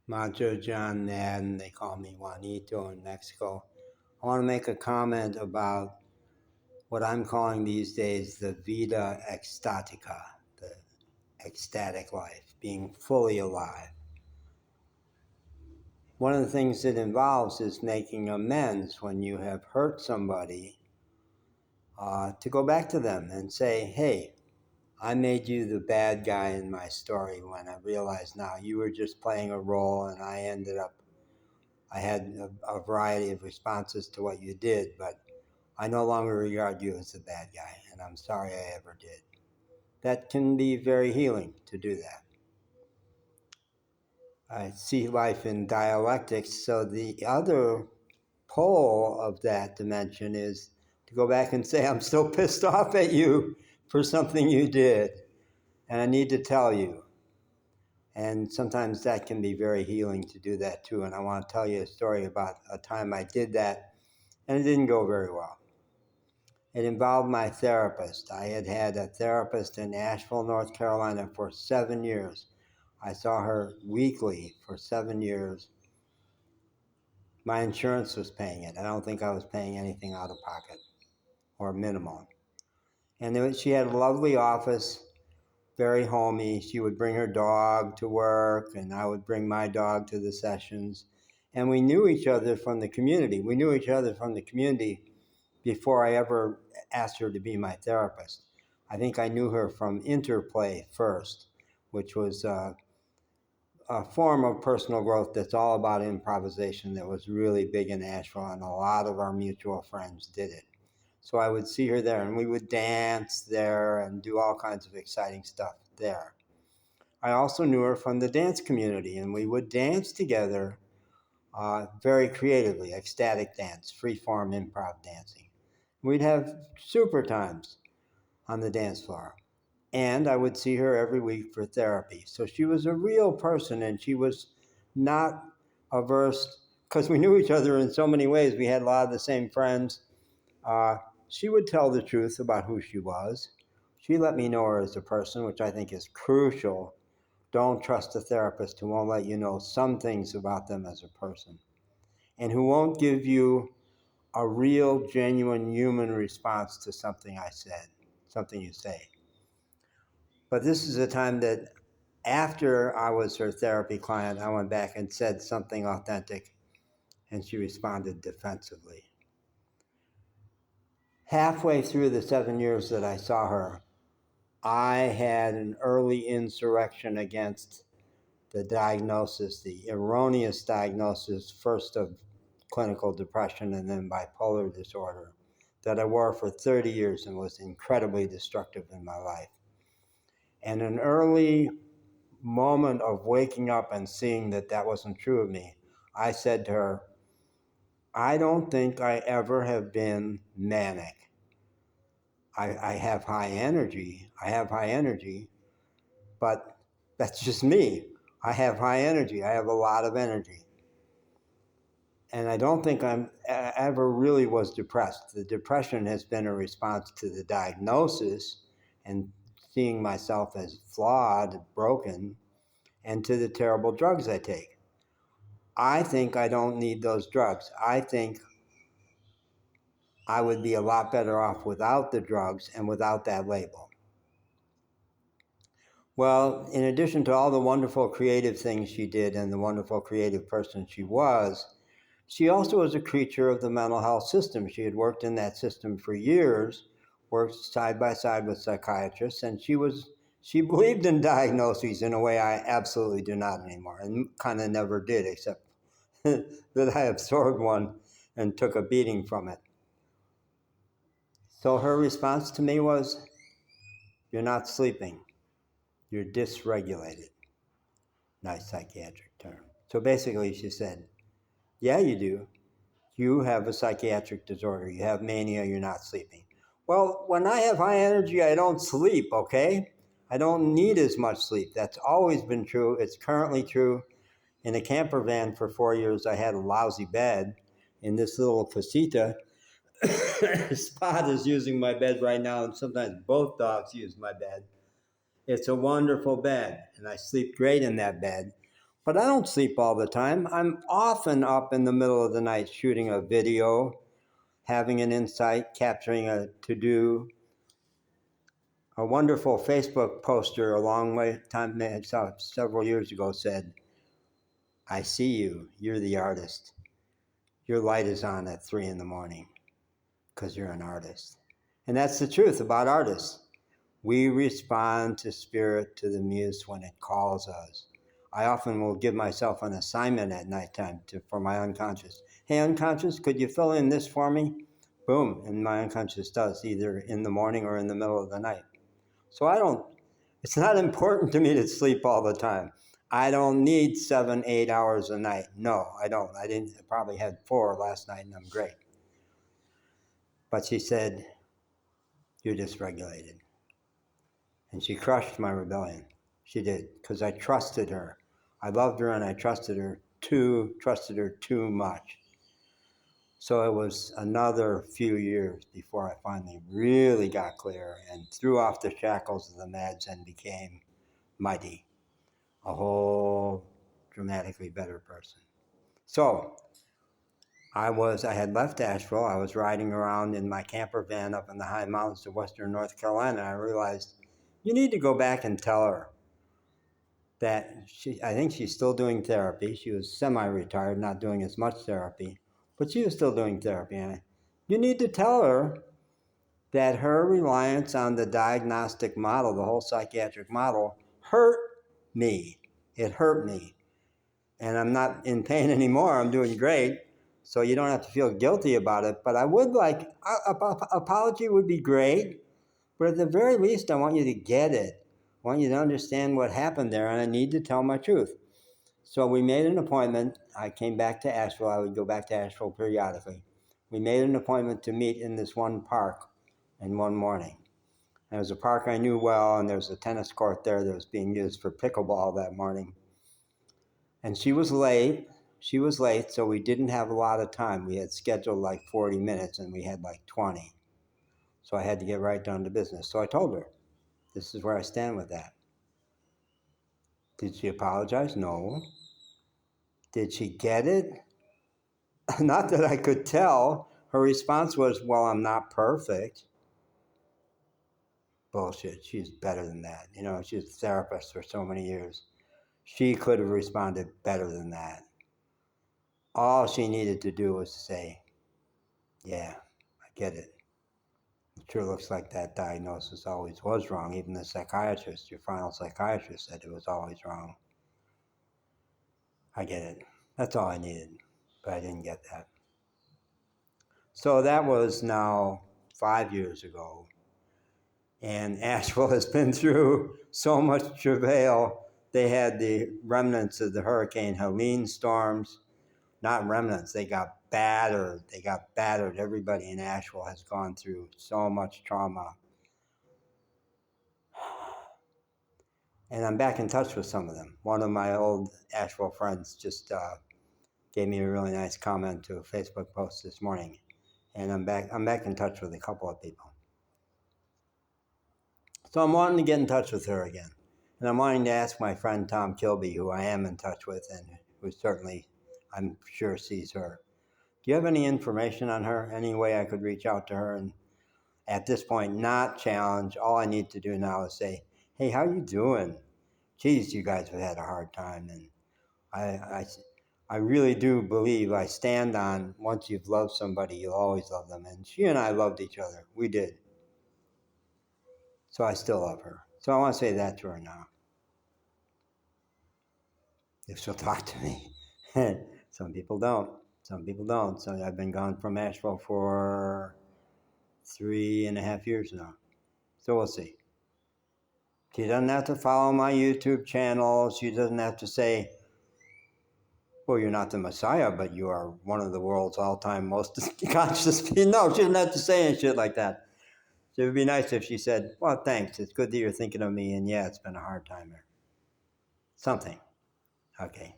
Macho John Madden, they call me Juanito in Mexico. I want to make a comment about what I'm calling these days the vida ecstatica, the ecstatic life, being fully alive. One of the things it involves is making amends when you have hurt somebody, to go back to them and say, hey, I made you the bad guy in my story when I realized now you were just playing a role and I had a variety of responses to what you did, but I no longer regard you as the bad guy, and I'm sorry I ever did. That can be very healing to do that. I see life in dialectics, so the other pole of that dimension is to go back and say, I'm still pissed off at you for something you did, and I need to tell you. And sometimes that can be very healing to do that too. And I want to tell you a story about a time I did that, and it didn't go very well. It involved my therapist. I had had a therapist in Asheville, North Carolina for 7 years. I saw her weekly for 7 years. My insurance was paying it. I don't think I was paying anything out of pocket or minimal. And she had a lovely office, very homey. She would bring her dog to work, and I would bring my dog to the sessions. And we knew each other from the community. We knew each other from the community before I ever asked her to be my therapist. I think I knew her from Interplay first, which was a form of personal growth that's all about improvisation that was really big in Asheville, and a lot of our mutual friends did it. So I would see her there, and we would dance there and do all kinds of exciting stuff there. I also knew her from the dance community, and we would dance together very creatively, ecstatic dance, free-form improv dancing. We'd have super times on the dance floor. And I would see her every week for therapy. So she was a real person, and she was not averse, because we knew each other in so many ways. We had a lot of the same friends. She would tell the truth about who she was. She let me know her as a person, which I think is crucial. Don't trust a therapist who won't let you know some things about them as a person, and who won't give you a real, genuine human response to something I said, something you say. But this is a time that after I was her therapy client, I went back and said something authentic, and she responded defensively. Halfway through the 7 years that I saw her, I had an early insurrection against the diagnosis, the erroneous diagnosis, first of clinical depression and then bipolar disorder, that I wore for 30 years and was incredibly destructive in my life. And an early moment of waking up and seeing that that wasn't true of me, I said to her, I don't think I ever have been manic. I have high energy. But that's just me. I have high energy. I have a lot of energy. And I don't think I ever really was depressed. The depression has been a response to the diagnosis and seeing myself as flawed, broken, and to the terrible drugs I take. I think I don't need those drugs. I think I would be a lot better off without the drugs and without that label. Well, in addition to all the wonderful creative things she did and the wonderful creative person she also was a creature of the mental health system. She had worked in that system for years, worked side by side with psychiatrists, and she believed in diagnoses in a way I absolutely do not anymore, and kind of never did, except that I absorbed one and took a beating from it. So her response to me was, you're not sleeping, you're dysregulated. Nice psychiatric term. So basically she said, yeah, you do. You have a psychiatric disorder. You have mania, you're not sleeping. Well, when I have high energy, I don't sleep, okay? I don't need as much sleep. That's always been true. It's currently true. In a camper van for 4 years, I had a lousy bed. In this little casita, Spot is using my bed right now, and sometimes both dogs use my bed. It's a wonderful bed, and I sleep great in that bed. But I don't sleep all the time. I'm often up in the middle of the night shooting a video, having an insight, capturing a to-do. A wonderful Facebook poster a long way time several years ago said, I see you, you're the artist. Your light is on at 3 a.m. because you're an artist. And that's the truth about artists. We respond to spirit, to the muse when it calls us. I often will give myself an assignment at nighttime for my unconscious. Hey, unconscious, could you fill in this for me? Boom, and my unconscious does, either in the morning or in the middle of the night. So it's not important to me to sleep all the time. I don't need 7-8 hours a night. No, I don't. I probably had 4 last night and I'm great. But she said, you're dysregulated. And she crushed my rebellion. She did, because I trusted her. I loved her and I trusted her too much. So it was another few years before I finally really got clear and threw off the shackles of the meds and became mighty, a whole dramatically better person. So I had left Asheville. I was riding around in my camper van up in the high mountains of western North Carolina. I realized you need to go back and tell her that I think she's still doing therapy. She was semi-retired, not doing as much therapy, but she was still doing therapy. And you need to tell her that her reliance on the diagnostic model, the whole psychiatric model, hurt me. It hurt me. And I'm not in pain anymore. I'm doing great. So you don't have to feel guilty about it. But I would like, apology would be great. But at the very least, I want you to get it. I want you to understand what happened there. And I need to tell my truth. So we made an appointment. I came back to Asheville. I would go back to Asheville periodically. We made an appointment to meet in this one park in one morning. And it was a park I knew well, and there was a tennis court there that was being used for pickleball that morning. And she was late, so we didn't have a lot of time. We had scheduled like 40 minutes, and we had like 20. So I had to get right down to business. So I told her, this is where I stand with that. Did she apologize? No. Did she get it? Not that I could tell. Her response was, well, I'm not perfect. Bullshit. She's better than that. You know, she was a therapist for so many years. She could have responded better than that. All she needed to do was say, yeah, I get it. It sure looks like that diagnosis always was wrong. Even the psychiatrist, your final psychiatrist, said it was always wrong. I get it. That's all I needed, but I didn't get that. So that was now 5 years ago. And Asheville has been through so much travail. They had the remnants of the Hurricane Helene storms. Not remnants, they got battered. Everybody in Asheville has gone through so much trauma. And I'm back in touch with some of them. One of my old Asheville friends just gave me a really nice comment to a Facebook post this morning. And I'm back in touch with a couple of people. So I'm wanting to get in touch with her again. And I'm wanting to ask my friend Tom Kilby, who I am in touch with and who certainly, I'm sure, sees her. Do you have any information on her? Any way I could reach out to her and at this point not challenge? All I need to do now is say, hey, how you doing? Geez, you guys have had a hard time. And I really do believe I stand on once you've loved somebody, you'll always love them. And she and I loved each other. We did. So I still love her. So I want to say that to her now. If she'll talk to me. Some people don't. So I've been gone from Asheville for 3.5 years now. So we'll see. She doesn't have to follow my YouTube channel. She doesn't have to say, well, you're not the Messiah, but you are one of the world's all-time most conscious people. No, she doesn't have to say any shit like that. So it would be nice if she said, well, thanks. It's good that you're thinking of me. And yeah, it's been a hard time here. Something. Okay.